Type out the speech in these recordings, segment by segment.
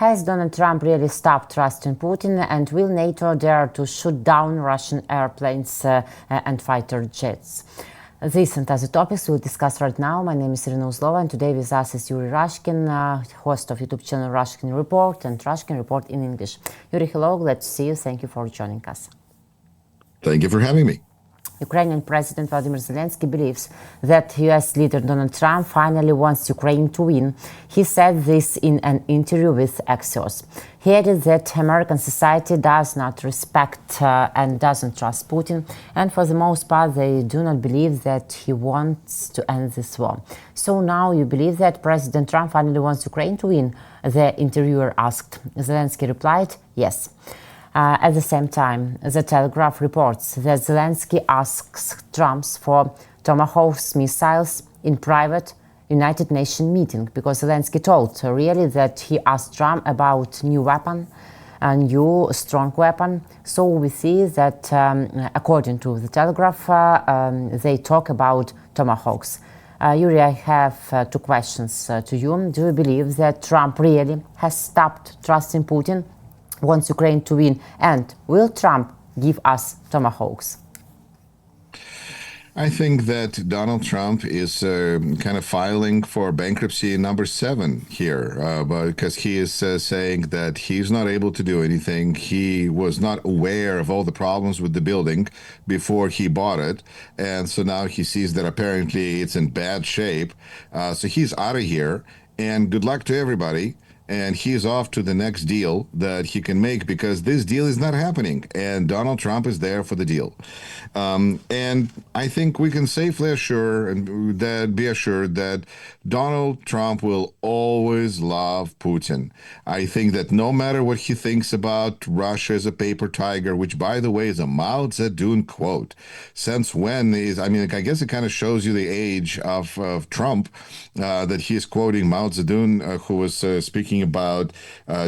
Has Donald Trump really stopped trusting Putin, and will NATO dare to shoot down Russian airplanes and fighter jets? This and other topics we'll discuss right now. My name is Iryna Uslova, and today with us is Yuri Rashkin, host of YouTube channel Rashkin Report and Rashkin Report in English. Yuri, hello, glad to see you. Thank you for joining us. Thank you for having me. Ukrainian President Volodymyr Zelensky believes that US leader Donald Trump finally wants Ukraine to win. He said this in an interview with Axios. He added that American society does not respect and doesn't trust Putin, and for the most part they do not believe that he wants to end this war. So now you believe that President Trump finally wants Ukraine to win? The interviewer asked. Zelensky replied, yes. At the same time, The Telegraph reports that Zelensky asks Trump for Tomahawks missiles in private United Nations meeting, because Zelensky told really that he asked Trump about new weapon, a new strong weapon. So we see that, according to The Telegraph, they talk about Tomahawks. Yuri, I have two questions to you. Do you believe that Trump really has stopped trusting Putin, wants Ukraine to win, and will Trump give us Tomahawks? I think that Donald Trump is kind of filing for bankruptcy number 7 here, because he is saying that he's not able to do anything. He was not aware of all the problems with the building before he bought it, and so now he sees that apparently it's in bad shape. So he's out of here, and good luck to everybody. And he's off to the next deal that he can make, because this deal is not happening, and Donald Trump is there for the deal. And I think we can safely be assured that Donald Trump will always love Putin. I think that no matter what he thinks about Russia as a paper tiger, which, by the way, is a Mao Zedong quote. Since when I guess it kind of shows you the age of Trump, that he's quoting Mao Zedong, who was speaking about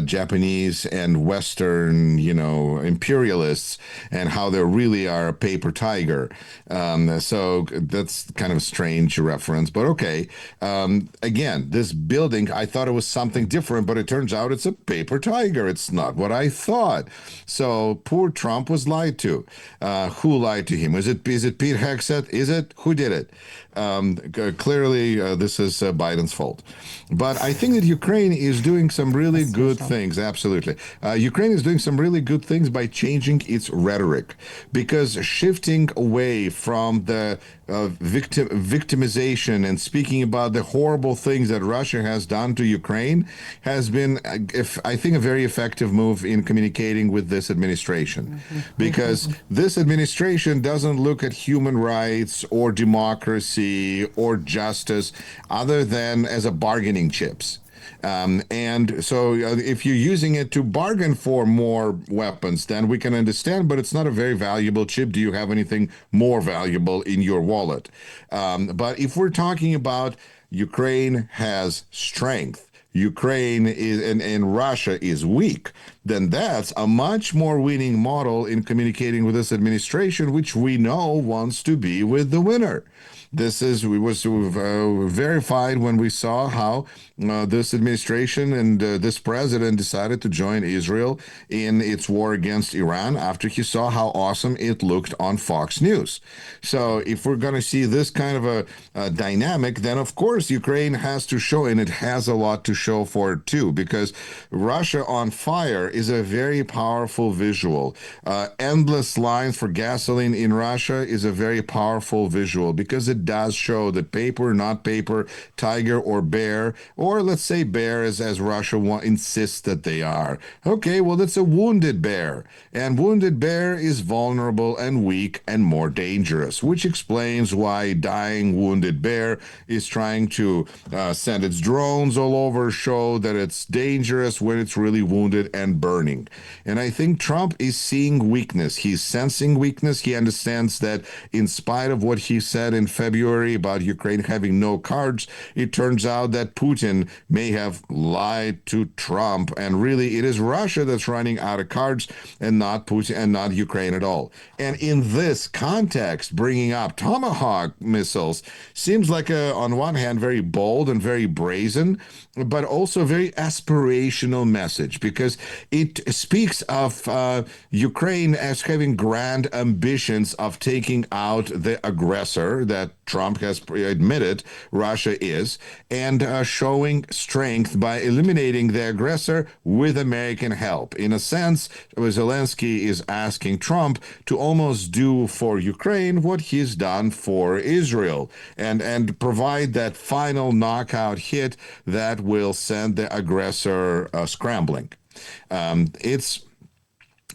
Japanese and Western, imperialists, and how they really are a paper tiger. So that's kind of a strange reference, but okay. Again, this building, I thought it was something different, but it turns out it's a paper tiger. It's not what I thought. So poor Trump was lied to. Who lied to him? Is it Pete Hegseth? Is it? Who did it? Clearly, this is Biden's fault. But I think that Ukraine is doing some really good things. Absolutely. Ukraine is doing some really good things by changing its rhetoric, because shifting away from the victimization and speaking about the horrible things that Russia has done to Ukraine has been, I think, a very effective move in communicating with this administration. Because this administration doesn't look at human rights or democracy or justice other than as a bargaining chips. And so if you're using it to bargain for more weapons, then we can understand, but it's not a very valuable chip. Do you have anything more valuable in your wallet? But if we're talking about Ukraine has strength, Ukraine is and Russia is weak, then that's a much more winning model in communicating with this administration, which we know wants to be with the winner. This was verified when we saw how this administration and this president decided to join Israel in its war against Iran after he saw how awesome it looked on Fox News. So if we're going to see this kind of a dynamic, then of course Ukraine has to show, and it has a lot to show for it too, because Russia on fire is a very powerful visual. Endless lines for gasoline in Russia is a very powerful visual, because it does show that paper, not paper, tiger or bear, or let's say bear as Russia insists that they are. Okay, well, it's a wounded bear, and wounded bear is vulnerable and weak and more dangerous, which explains why dying wounded bear is trying to send its drones all over, show that it's dangerous when it's really wounded and burning. And I think Trump is seeing weakness. He's sensing weakness. He understands that in spite of what he said in February February about Ukraine having no cards, it turns out that Putin may have lied to Trump, and really it is Russia that's running out of cards and not Putin and not Ukraine at all. And in this context, bringing up Tomahawk missiles seems like on one hand, very bold and very brazen, but also a very aspirational message, because it speaks of Ukraine as having grand ambitions of taking out the aggressor that Trump has admitted Russia is, and showing strength by eliminating the aggressor with American help. In a sense, Zelensky is asking Trump to almost do for Ukraine what he's done for Israel, and provide that final knockout hit that will send the aggressor scrambling.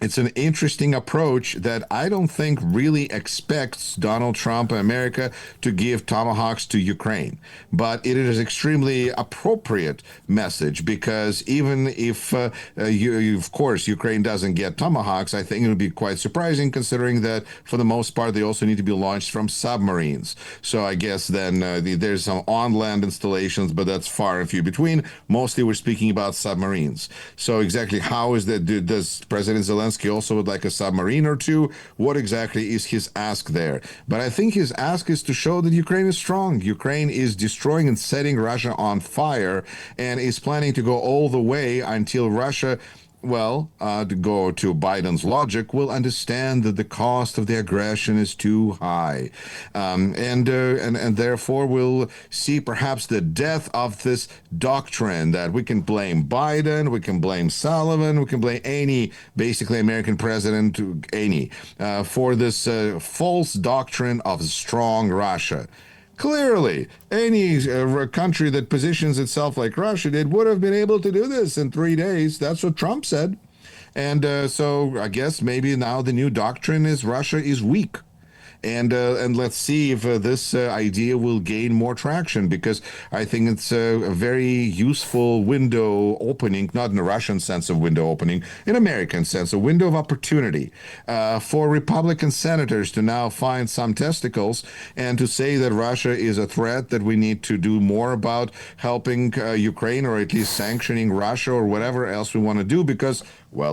It's an interesting approach that I don't think really expects Donald Trump and America to give Tomahawks to Ukraine. But it is extremely appropriate message, because even if, of course, Ukraine doesn't get Tomahawks, I think it would be quite surprising, considering that for the most part, they also need to be launched from submarines. So I guess then there's some on-land installations, but that's far and few between. Mostly we're speaking about submarines. So exactly how is that? Does President Zelensky also would like a submarine or two? What exactly is his ask there? But I think his ask is to show that Ukraine is strong. Ukraine is destroying and setting Russia on fire, and is planning to go all the way until Russia, to go to Biden's logic, will understand that the cost of the aggression is too high, and therefore will see perhaps the death of this doctrine that we can blame Biden, we can blame Sullivan, we can blame any basically American president, for this false doctrine of strong Russia. Clearly, any country that positions itself like Russia did would have been able to do this in 3 days. That's what Trump said. And so I guess maybe now the new doctrine is Russia is weak. And let's see if this idea will gain more traction, because I think it's a very useful window opening, not in a Russian sense of window opening, in American sense, a window of opportunity for Republican senators to now find some testicles and to say that Russia is a threat, that we need to do more about helping Ukraine, or at least sanctioning Russia, or whatever else we want to do, because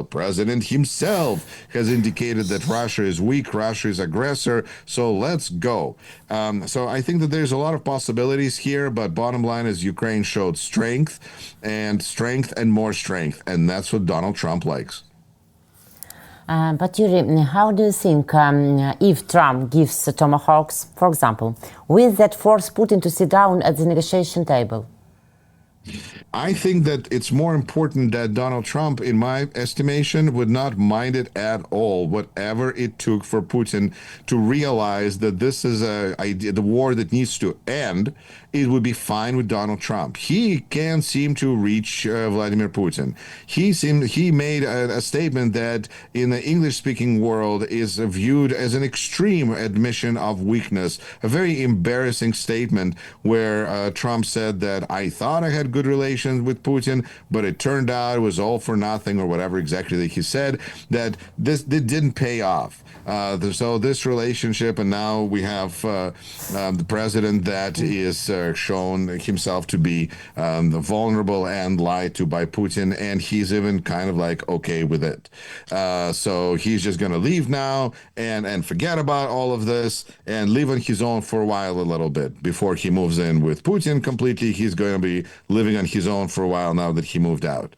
President himself has indicated that Russia is weak, Russia is aggressor, so let's go. So I think that there's a lot of possibilities here, but bottom line is Ukraine showed strength and more strength, and that's what Donald Trump likes. But Yuri, how do you think if Trump gives Tomahawks, for example, will that force Putin to sit down at the negotiation table? I think that it's more important that Donald Trump, in my estimation, would not mind it at all, whatever it took for Putin to realize that this is the war that needs to end. It would be fine with Donald Trump. He can't seem to reach Vladimir Putin. He made a statement that in the English-speaking world is viewed as an extreme admission of weakness, a very embarrassing statement where Trump said that I thought I had good relations with Putin, but it turned out it was all for nothing, or whatever exactly that he said, that this didn't pay off. So this relationship, and now we have the president that is shown himself to be vulnerable and lied to by Putin, and he's even kind of like okay with it. So he's just going to leave now and forget about all of this and live on his own for a while, a little bit, before he moves in with Putin completely. He's going to be living on his own for a while now that he moved out.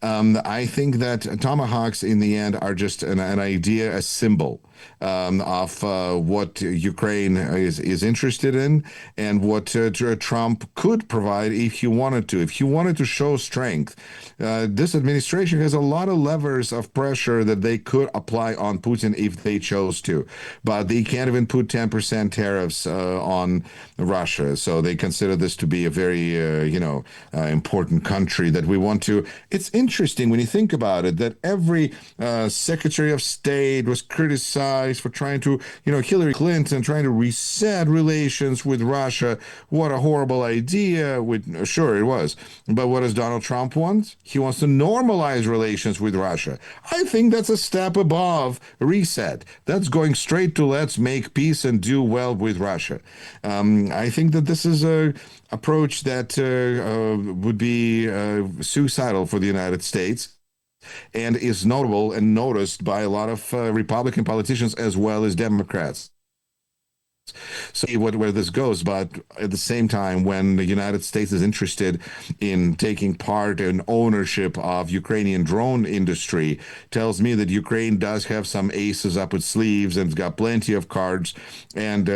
I think that Tomahawks in the end are just an idea, a symbol of what Ukraine is interested in, and what Trump could provide if he wanted to. If he wanted to show strength, this administration has a lot of levers of pressure that they could apply on Putin if they chose to, but they can't even put 10% tariffs on Russia. So they consider this to be a very, important country that we want to. It's interesting when you think about it that every Secretary of State was criticized for trying to, Hillary Clinton trying to reset relations with Russia. What what a horrible idea. Sure, it was. But what does Donald Trump want? He wants to normalize relations with Russia. I think that's a step above reset. That's going straight to let's make peace and do well with Russia. I think that this is a approach that would be suicidal for the United States, and is notable and noticed by a lot of Republican politicians as well as Democrats. So where this goes, but at the same time, when the United States is interested in taking part in ownership of Ukrainian drone industry, tells me that Ukraine does have some aces up its sleeves and it's got plenty of cards, and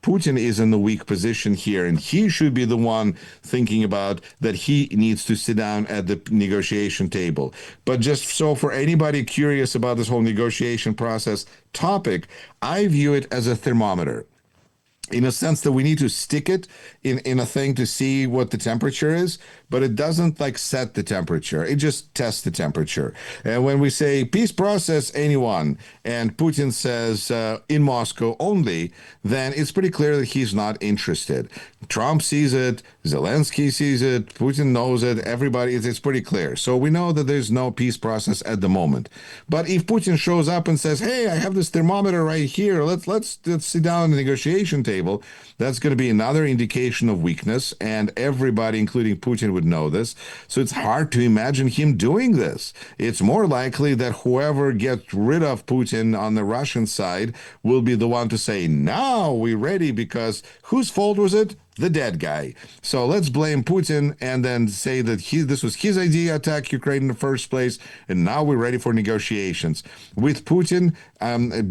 Putin is in the weak position here, and he should be the one thinking about that he needs to sit down at the negotiation table. But just so for anybody curious about this whole negotiation process topic, I view it as a thermometer, in a sense that we need to stick it in a thing to see what the temperature is, but it doesn't like set the temperature. It just tests the temperature. And when we say peace process, anyone, and Putin says in Moscow only, then it's pretty clear that he's not interested. Trump sees it, Zelensky sees it, Putin knows it, everybody, it's pretty clear. So we know that there's no peace process at the moment. But if Putin shows up and says, hey, I have this thermometer right here, let's sit down at the negotiation table, that's going to be another indication of weakness, and everybody, including Putin, would know this. So it's hard to imagine him doing this. It's more likely that whoever gets rid of Putin on the Russian side will be the one to say, now we're ready, because whose fault was it? The dead guy. So let's blame Putin and then say that this was his idea to attack Ukraine in the first place, and now we're ready for negotiations. With Putin,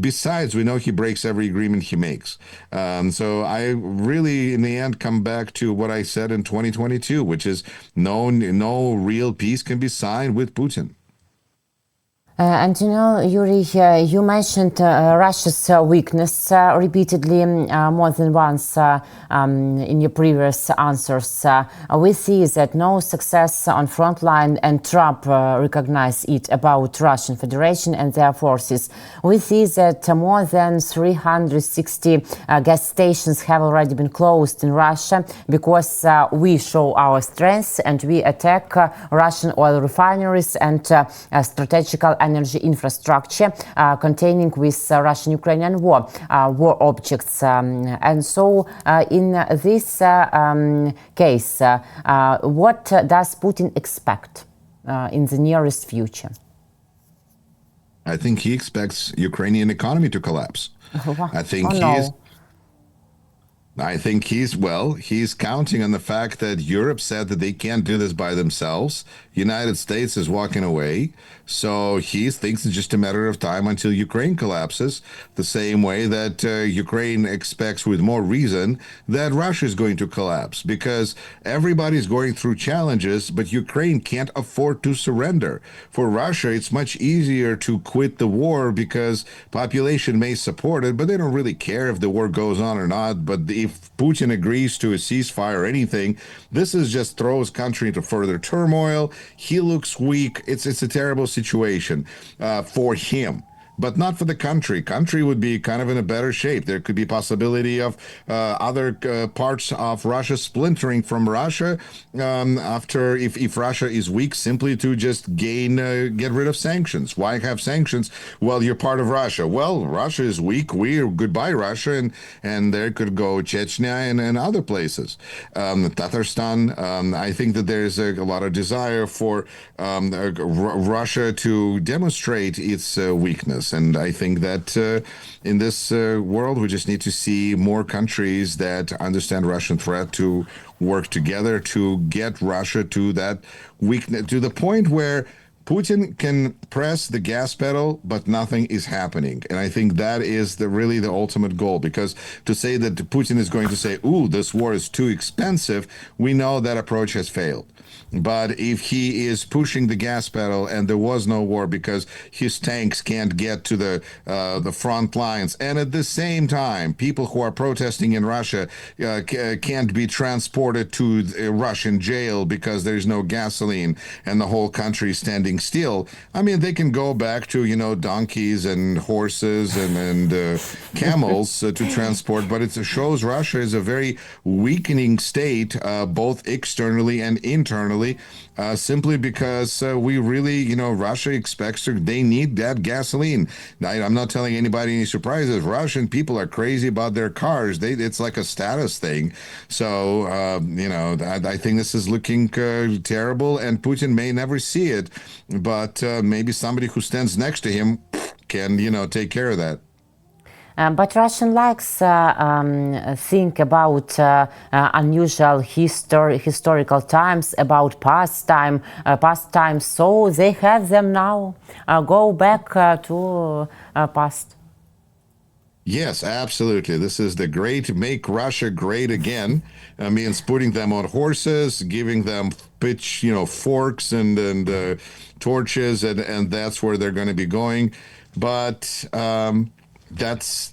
besides, we know he breaks every agreement he makes. So I really, in the end, come back to what I said in 2022, which is no real peace can be signed with Putin. And you know, Yuri, you mentioned Russia's weakness repeatedly, more than once in your previous answers. We see that no success on front line, and Trump recognized it about Russian Federation and their forces. We see that more than 360 gas stations have already been closed in Russia because we show our strength and we attack Russian oil refineries and strategical energy infrastructure containing with Russian-Ukrainian war objects. And so in this case, what does Putin expect in the nearest future? I think he expects Ukrainian economy to collapse. I think he's counting on the fact that Europe said that they can't do this by themselves. United States is walking away. So he thinks it's just a matter of time until Ukraine collapses, the same way that Ukraine expects with more reason that Russia is going to collapse, because everybody's going through challenges, but Ukraine can't afford to surrender. For Russia, it's much easier to quit the war because population may support it, but they don't really care if the war goes on or not. But if Putin agrees to a ceasefire or anything, this is just throws country into further turmoil. He looks weak. It's a terrible situation for him, but not for the country. Country would be kind of in a better shape. There could be possibility of other parts of Russia splintering from Russia after if Russia is weak, simply to just get rid of sanctions. Why have sanctions? Well, you're part of Russia. Well, Russia is weak. We're goodbye Russia, and there could go Chechnya and other places. Tatarstan. I think that there's a lot of desire for Russia to demonstrate its weakness. And I think that in this world, we just need to see more countries that understand Russian threat to work together to get Russia to that weakness, to the point where Putin can press the gas pedal, but nothing is happening. And I think that is really the ultimate goal, because to say that Putin is going to say, ooh, this war is too expensive, we know that approach has failed. But if he is pushing the gas pedal and there was no war because his tanks can't get to the front lines, and at the same time, people who are protesting in Russia can't be transported to a Russian jail because there's no gasoline and the whole country is standing still. I mean, they can go back to, donkeys and horses and camels to transport, but it shows Russia is a very weakening state, both externally and internally, simply because we really, Russia expects they need that gasoline. Now, I'm not telling anybody any surprises. Russian people are crazy about their cars. It's like a status thing. So, I think this is looking terrible, and Putin may never see it, but maybe somebody who stands next to him can, take care of that. But Russian likes think about unusual historical times, about past times. So they have them now. Go back to past. Yes, absolutely. This is the great make Russia great again. Means putting them on horses, giving them forks and torches, and that's where they're going to be going. But that's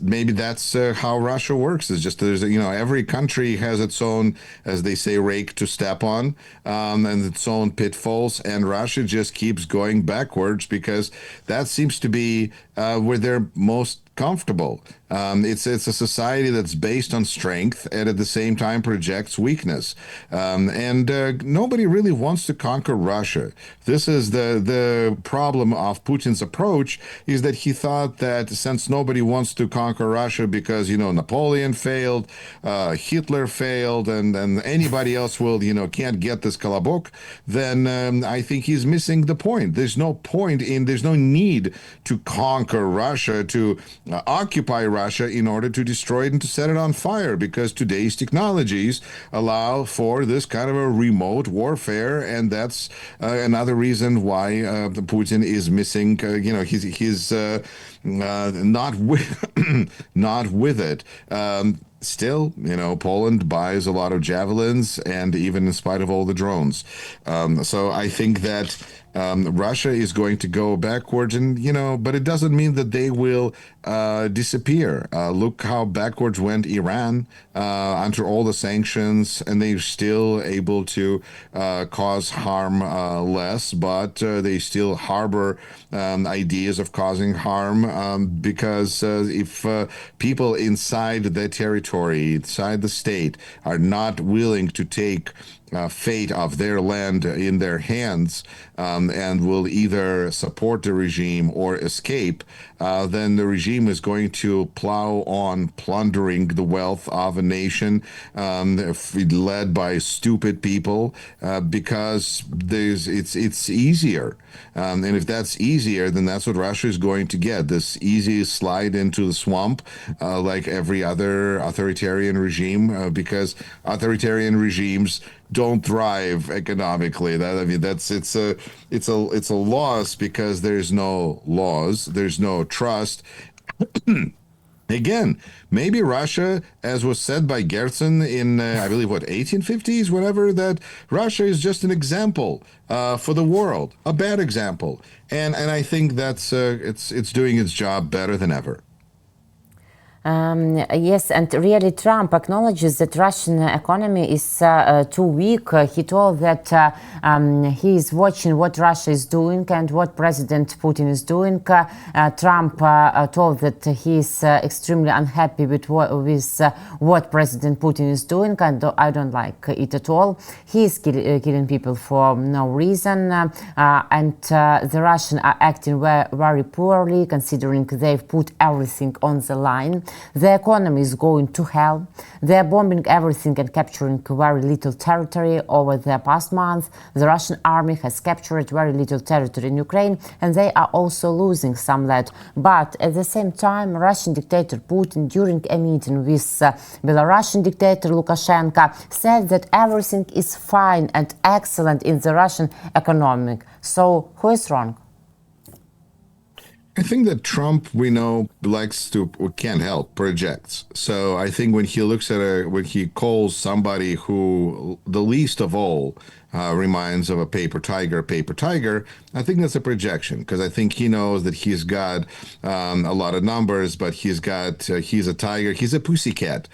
how Russia works. It's just there's every country has its own, as they say, rake to step on, and its own pitfalls, and Russia just keeps going backwards because that seems to be where they're most comfortable. It's a society that's based on strength and at the same time projects weakness. And nobody really wants to conquer Russia. This is the problem of Putin's approach, is that he thought that since nobody wants to conquer Russia because, Napoleon failed, Hitler failed, and anybody else can't get this kolobok, then I think he's missing the point. There's no need to conquer Russia, to occupy Russia in order to destroy it and to set it on fire, because today's technologies allow for this kind of a remote warfare, and that's another reason why Putin is missing. He's not with it. Still, Poland buys a lot of javelins, and even in spite of all the drones. So I think that Russia is going to go backwards, and but it doesn't mean that they will disappear. Look how backwards went Iran under all the sanctions, and they're still able to cause harm less, but they still harbor ideas of causing harm because if people inside the territory, inside the state, are not willing to take fate of their land in their hands, and will either support the regime or escape, then the regime is going to plow on plundering the wealth of a nation, led by stupid people, because it's easier. And if that's easier, then that's what Russia is going to get, this easy slide into the swamp, like every other authoritarian regime, because authoritarian regimes don't thrive economically. It's a loss because there's no laws, there's no trust. Again, maybe Russia, as was said by Gerson in, I believe, 1850s, whatever, that Russia is just an example for the world, a bad example. And I think that's it's doing its job better than ever. Yes, and really Trump acknowledges that Russian economy is too weak. He told that he is watching what Russia is doing and what President Putin is doing. Trump told that he is extremely unhappy with what President Putin is doing, and I don't like it at all. He is killing people for no reason, and the Russians are acting very poorly, considering they've put everything on the line. The economy is going to hell. They're bombing everything and capturing very little territory over the past month. The Russian army has captured very little territory in Ukraine, and they are also losing some land. But at the same time, Russian dictator Putin, during a meeting with Belarusian dictator Lukashenko, said that everything is fine and excellent in the Russian economy. So who is wrong? I think that Trump, we know, can't help, projects. So I think when he looks at when he calls somebody who, the least of all, reminds of a paper tiger, I think that's a projection because I think he knows that he's got a lot of numbers, but he's a tiger, he's a pussycat.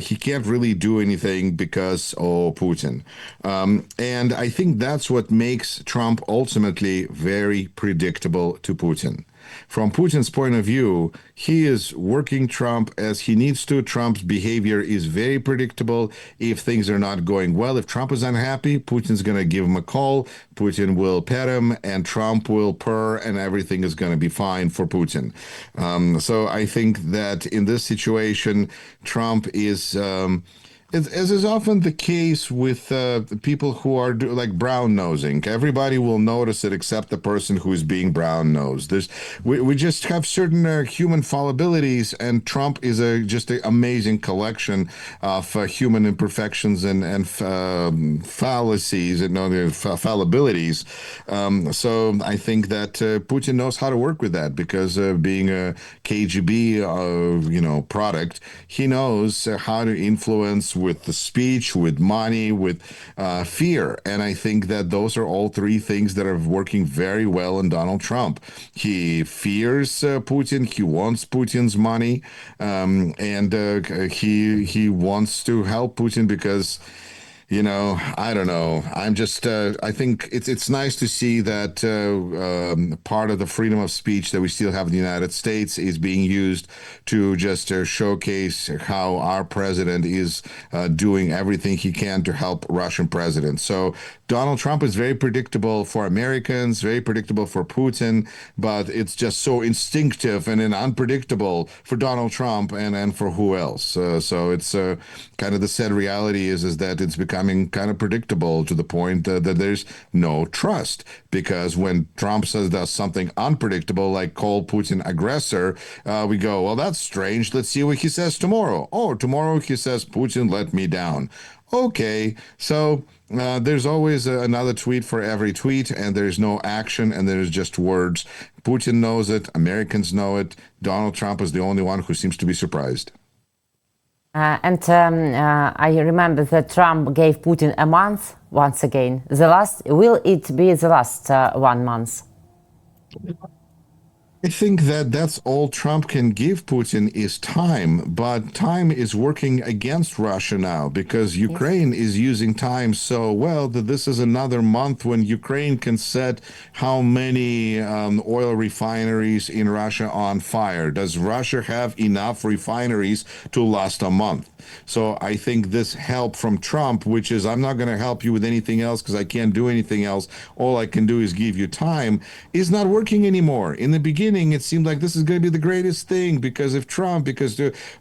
He can't really do anything because, Putin. And I think that's what makes Trump ultimately very predictable to Putin. From Putin's point of view, he is working Trump as he needs to. Trump's behavior is very predictable. If things are not going well, if Trump is unhappy, Putin's going to give him a call. Putin will pet him, and Trump will purr, and everything is going to be fine for Putin. So I think that in this situation, Trump is. As is often the case with people who are like brown nosing, everybody will notice it except the person who is being brown nosed. We just have certain human fallibilities, and Trump is just an amazing collection of human imperfections and fallacies and fallibilities. So I think that Putin knows how to work with that because being a KGB, product, he knows how to influence with the speech, with money, with fear. And I think that those are all three things that are working very well in Donald Trump. He fears Putin. He wants Putin's money. And he wants to help Putin because I don't know. I think it's nice to see that part of the freedom of speech that we still have in the United States is being used to just showcase how our president is doing everything he can to help Russian president. So Donald Trump is very predictable for Americans, very predictable for Putin, but it's just so instinctive and unpredictable for Donald Trump and for who else. So it's kind of the sad reality is that it's becoming kind of predictable to the point that there's no trust. Because when Trump does something unpredictable, like call Putin aggressor, we go, well, that's strange. Let's see what he says tomorrow. Oh, tomorrow he says, Putin let me down. Okay, so there's always another tweet for every tweet, and there's no action, and there's just words. Putin knows it. Americans know it. Donald Trump is the only one who seems to be surprised. I remember that Trump gave Putin a month once again. Will it be the last 1 month? I think that that's all Trump can give Putin is time, but time is working against Russia now because Ukraine is using time so well that this is another month when Ukraine can set how many oil refineries in Russia on fire. Does Russia have enough refineries to last a month? So I think this help from Trump, which is I'm not going to help you with anything else because I can't do anything else. All I can do is give you time, is not working anymore. In the beginning, it seemed like this is going to be the greatest thing because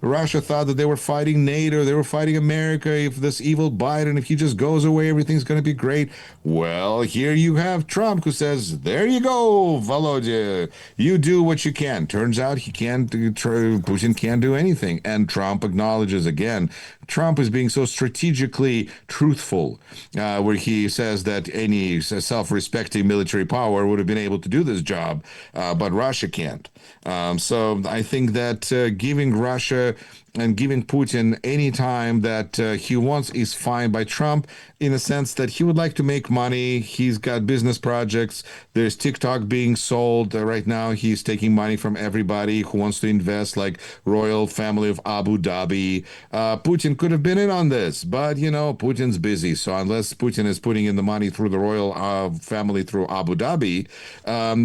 Russia thought that they were fighting NATO, they were fighting America. If this evil Biden, if he just goes away, everything's going to be great. Well, here you have Trump who says, there you go, Volodya, you do what you can. Turns out Putin can't do anything. And Trump acknowledges again, Trump is being so strategically truthful, where he says that any self-respecting military power would have been able to do this job, but Russia can't. So I think that giving Russia and giving Putin any time that he wants is fine by Trump, in a sense that he would like to make money. He's got business projects. There's TikTok being sold. Right now, he's taking money from everybody who wants to invest, like royal family of Abu Dhabi. Putin could have been in on this, but, Putin's busy. So unless Putin is putting in the money through the royal family through Abu Dhabi,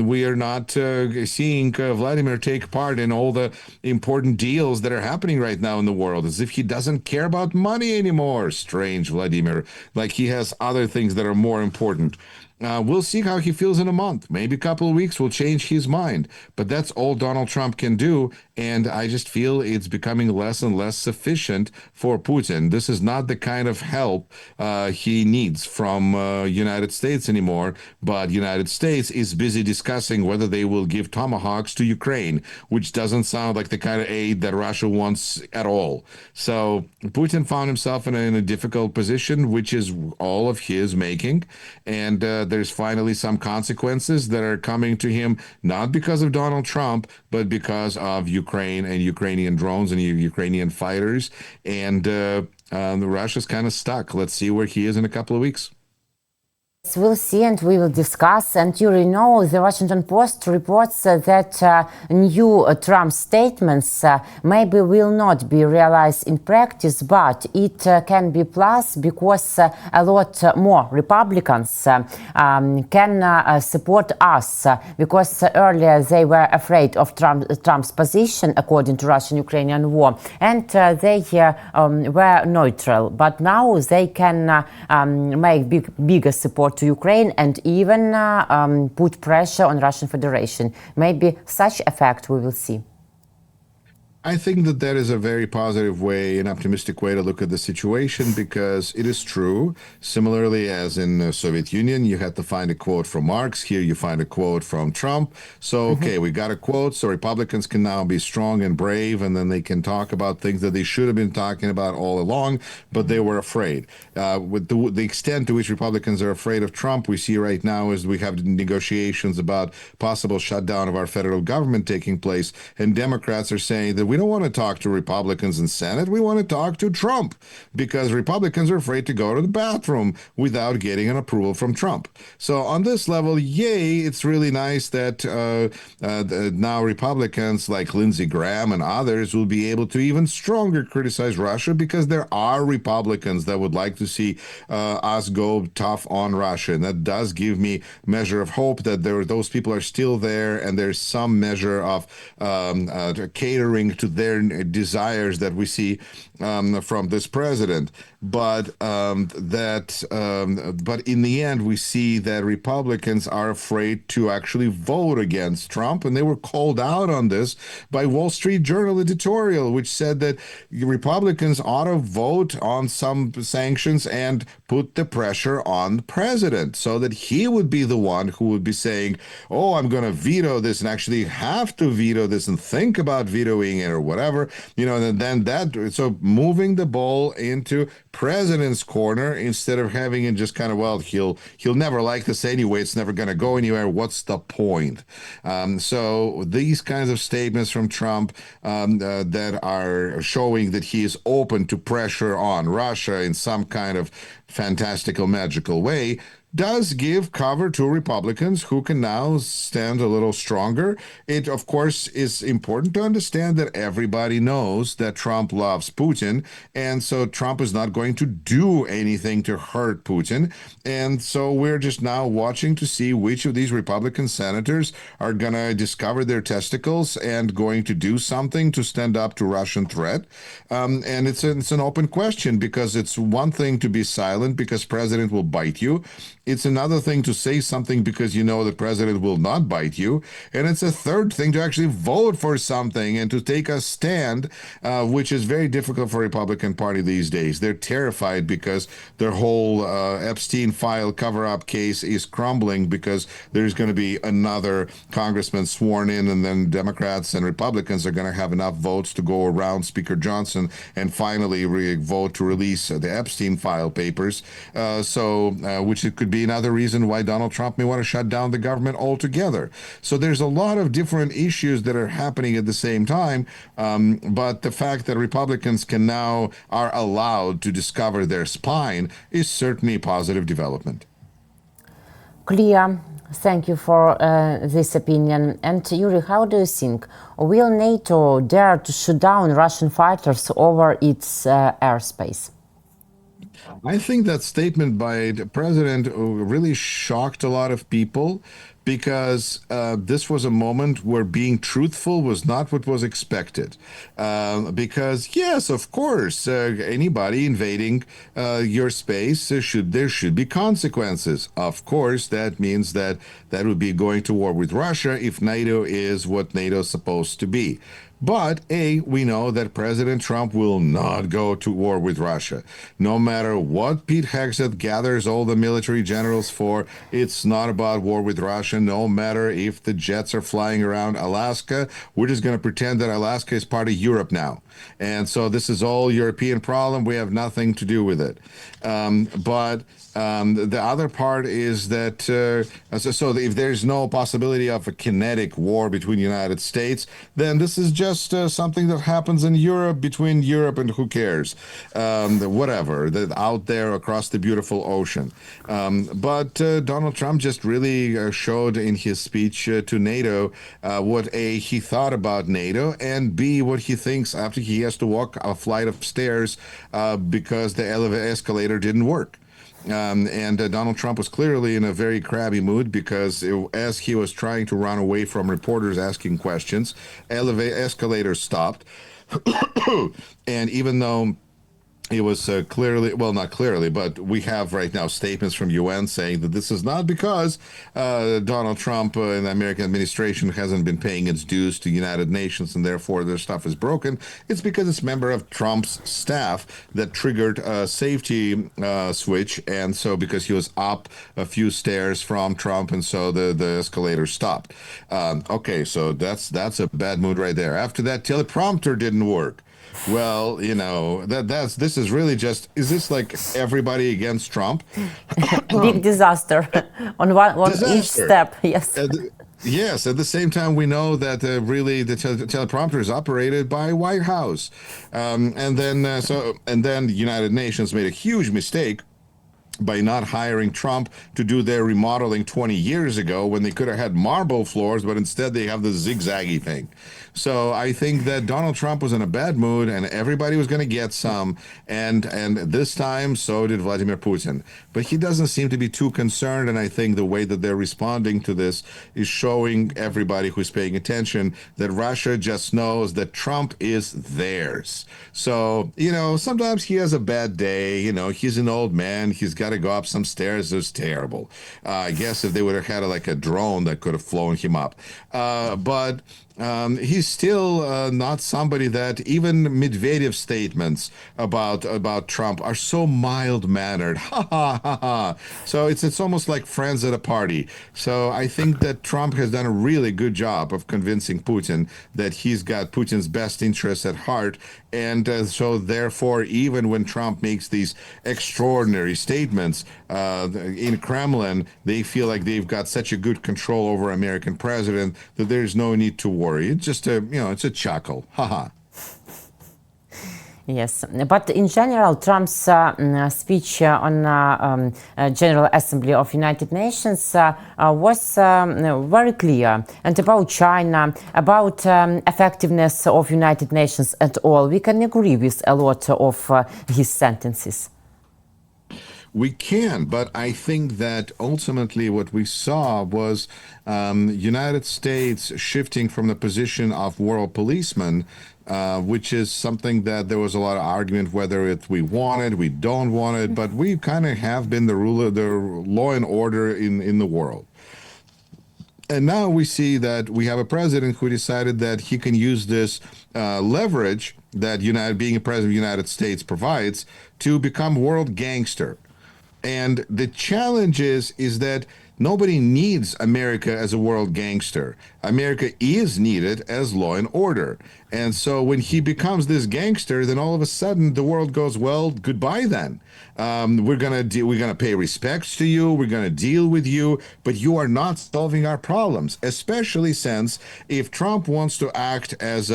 we are not seeing Vladimir take part in all the important deals that are happening right now in the world, as if he doesn't care about money anymore. Strange Vladimir, like he has other things that are more important. We'll see how he feels in a month. Maybe a couple of weeks will change his mind. But that's all Donald Trump can do. And I just feel it's becoming less and less sufficient for Putin. This is not the kind of help he needs from United States anymore. But United States is busy discussing whether they will give Tomahawks to Ukraine, which doesn't sound like the kind of aid that Russia wants at all. So Putin found himself in a difficult position, which is all of his making. And there's finally some consequences that are coming to him, not because of Donald Trump, but because of Ukraine and Ukrainian drones and Ukrainian fighters. And Russia's kind of stuck. Let's see where he is in a couple of weeks. We'll see and we will discuss. And Yuri, the Washington Post reports that new Trump statements maybe will not be realized in practice, but it can be plus because a lot more Republicans can support us because earlier they were afraid of Trump's position according to Russian-Ukrainian war, and they were neutral. But now they can make bigger support to Ukraine and even put pressure on Russian Federation. Maybe such effect we will see. I think that that is a very positive way, an optimistic way to look at the situation, because it is true. Similarly, as in the Soviet Union, you had to find a quote from Marx. Here you find a quote from Trump. So, okay, we got a quote. So Republicans can now be strong and brave, and then they can talk about things that they should have been talking about all along, but they were afraid. With the extent to which Republicans are afraid of Trump, we see right now is we have negotiations about possible shutdown of our federal government taking place, and Democrats are saying that we don't want to talk to Republicans in Senate. We want to talk to Trump because Republicans are afraid to go to the bathroom without getting an approval from Trump. So on this level, yay, it's really nice that now Republicans like Lindsey Graham and others will be able to even stronger criticize Russia because there are Republicans that would like to see us go tough on Russia. And that does give me measure of hope that those people are still there and there's some measure of catering to their desires that we see from this president. But but in the end, we see that Republicans are afraid to actually vote against Trump, and they were called out on this by Wall Street Journal editorial, which said that Republicans ought to vote on some sanctions and put the pressure on the president so that he would be the one who would be saying, oh, I'm going to veto this and actually have to veto this and think about vetoing it or whatever, and then so moving the ball into president's corner instead of having it just kind of, well, he'll never like this anyway, it's never going to go anywhere, what's the point? So these kinds of statements from Trump that are showing that he is open to pressure on Russia in some kind of fantastical, magical way does give cover to Republicans who can now stand a little stronger. It, of course, is important to understand that everybody knows that Trump loves Putin, and so Trump is not going to do anything to hurt Putin. And so we're just now watching to see which of these Republican senators are going to discover their testicles and going to do something to stand up to Russian threat. And it's an open question because it's one thing to be silent because president will bite you. It's another thing to say something because you know the president will not bite you. And it's a third thing to actually vote for something and to take a stand, which is very difficult for Republican Party these days. They're terrified because their whole Epstein file cover-up case is crumbling because there's going to be another congressman sworn in, and then Democrats and Republicans are going to have enough votes to go around Speaker Johnson and finally vote to release the Epstein file papers. Which it could be another reason why Donald Trump may want to shut down the government altogether. So there's a lot of different issues that are happening at the same time. But the fact that Republicans are allowed to discover their spine is certainly a positive development. Clear. Thank you for this opinion. And Yuri, how do you think? Will NATO dare to shoot down Russian fighters over its airspace? I think that statement by the president really shocked a lot of people because this was a moment where being truthful was not what was expected. Because, yes, of course, anybody invading your space, there should be consequences. Of course, that means that would be going to war with Russia if NATO is what NATO is supposed to be. But, we know that President Trump will not go to war with Russia. No matter what Pete Hegseth gathers all the military generals for, it's not about war with Russia. No matter if the jets are flying around Alaska, we're just going to pretend that Alaska is part of Europe now. And so this is all European problem. We have nothing to do with it. But The other part is that so if there's no possibility of a kinetic war between the United States, then this is just something that happens in Europe between Europe and who cares, whatever that out there across the beautiful ocean. But Donald Trump just really showed in his speech to NATO what A, he thought about NATO, and B, what he thinks after he has to walk a flight of stairs because the escalator didn't work. And Donald Trump was clearly in a very crabby mood because as he was trying to run away from reporters asking questions, escalator stopped. And even though it was clearly, well, not clearly, but we have right now statements from UN saying that this is not because Donald Trump and the American administration hasn't been paying its dues to the United Nations and therefore their stuff is broken. It's because it's a member of Trump's staff that triggered a safety switch. And so because he was up a few stairs from Trump and so the escalator stopped. Okay, so that's a bad mood right there. After that, teleprompter didn't work. Well, this is really just, is this like everybody against Trump? Big disaster on one Disaster. each step, yes. Yes, at the same time, we know that really the teleprompter is operated by White House. And then the United Nations made a huge mistake by not hiring Trump to do their remodeling 20 years ago when they could have had marble floors, but instead they have the zigzaggy thing. So I think that Donald Trump was in a bad mood and everybody was going to get some. And this time, so did Vladimir Putin. But he doesn't seem to be too concerned. And I think the way that they're responding to this is showing everybody who's paying attention that Russia just knows that Trump is theirs. So, sometimes he has a bad day. He's an old man. He's got to go up some stairs. It was terrible. I guess if they would have had like a drone that could have flown him up. But he's still not somebody that even Medvedev's statements about Trump are so mild-mannered. Ha ha ha ha. So it's almost like friends at a party. So I think that Trump has done a really good job of convincing Putin that he's got Putin's best interests at heart. And so therefore, even when Trump makes these extraordinary statements in Kremlin, they feel like they've got such a good control over American president that there's no need to worry. It's just it's a chuckle. Haha. Yes, but in general, Trump's speech on General Assembly of United Nations was very clear. And about China, about effectiveness of United Nations at all, we can agree with a lot of his sentences. We can, but I think that ultimately what we saw was United States shifting from the position of world policeman, which is something that there was a lot of argument whether we want it, we don't want it, but we kind of have been the ruler, the law and order in the world. And now we see that we have a president who decided that he can use this leverage that being a president of the United States provides to become world gangster. And the challenge is that nobody needs America as a world gangster. America is needed as law and order. And so when he becomes this gangster, then all of a sudden the world goes, well, goodbye then. We're gonna pay respects to you. We're gonna deal with you, but you are not solving our problems. Especially since if Trump wants to act as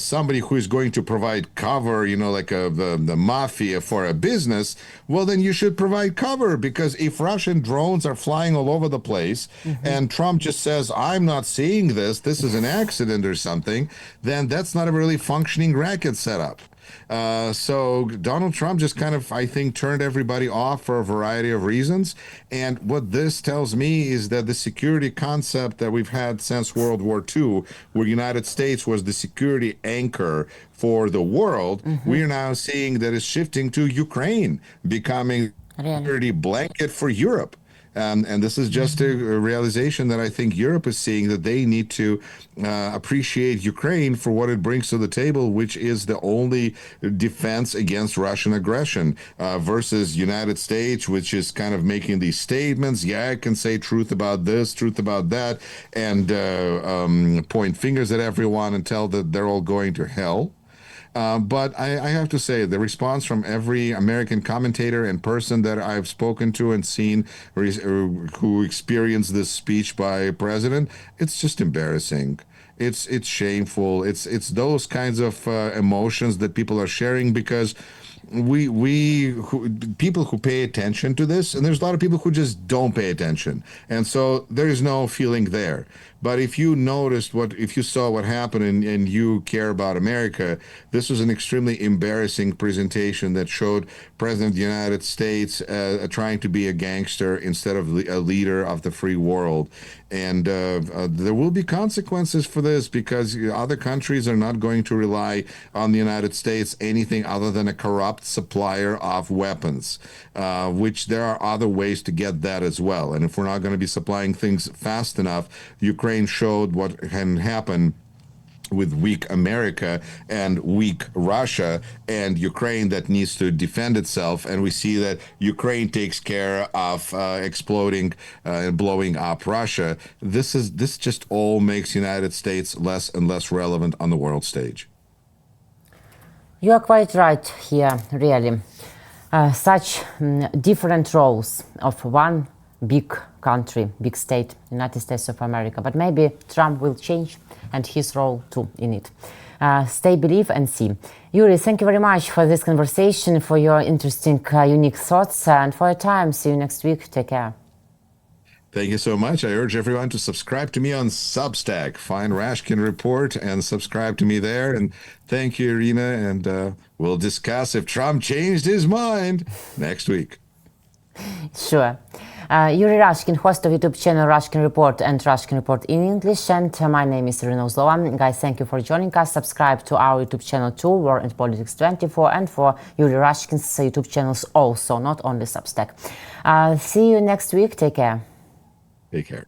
somebody who is going to provide cover, like the mafia for a business, well then you should provide cover, because if Russian drones are flying all over the place and Trump just says, I'm not seeing this is an accident or something, then that's not a really functioning racket setup. So Donald Trump just kind of, I think, turned everybody off for a variety of reasons. And what this tells me is that the security concept that we've had since World War II, where the United States was the security anchor for the world, we're now seeing that it's shifting to Ukraine, becoming a security blanket for Europe. And this is just a realization that I think Europe is seeing, that they need to appreciate Ukraine for what it brings to the table, which is the only defense against Russian aggression, versus United States, which is kind of making these statements. Yeah, I can say truth about this, truth about that, and point fingers at everyone and tell that they're all going to hell. But I have to say, the response from every American commentator and person that I've spoken to and seen who experienced this speech by President, it's just embarrassing. It's shameful. It's those kinds of emotions that people are sharing because people who pay attention to this, and there's a lot of people who just don't pay attention, and so there's no feeling there. But if you if you saw what happened and you care about America, this was an extremely embarrassing presentation that showed President of the United States trying to be a gangster instead of a leader of the free world. And there will be consequences for this because other countries are not going to rely on the United States anything other than a corrupt supplier of weapons, which there are other ways to get that as well. And if we're not going to be supplying things fast enough, Ukraine showed what can happen with weak America and weak Russia, and Ukraine that needs to defend itself. And we see that Ukraine takes care of exploding and blowing up Russia. This just all makes United States less and less relevant on the world stage. You are quite right here, really. Such different roles of one big country, big state, United States of America. But maybe Trump will change and his role too in it. Stay, believe, and see. Yuri, thank you very much for this conversation, for your interesting, unique thoughts, and for your time. See you next week. Take care. Thank you so much. I urge everyone to subscribe to me on Substack. Find Rashkin Report and subscribe to me there. And thank you, Iryna. And we'll discuss if Trump changed his mind next week. Sure. Yuri Rashkin, host of YouTube channel Rashkin Report and Rashkin Report in English. And my name is Iryna Uslova. Guys, thank you for joining us. Subscribe to our YouTube channel too, War and Politics 24, and for Yuri Rashkin's YouTube channels also, not only Substack. See you next week. Take care. Take care.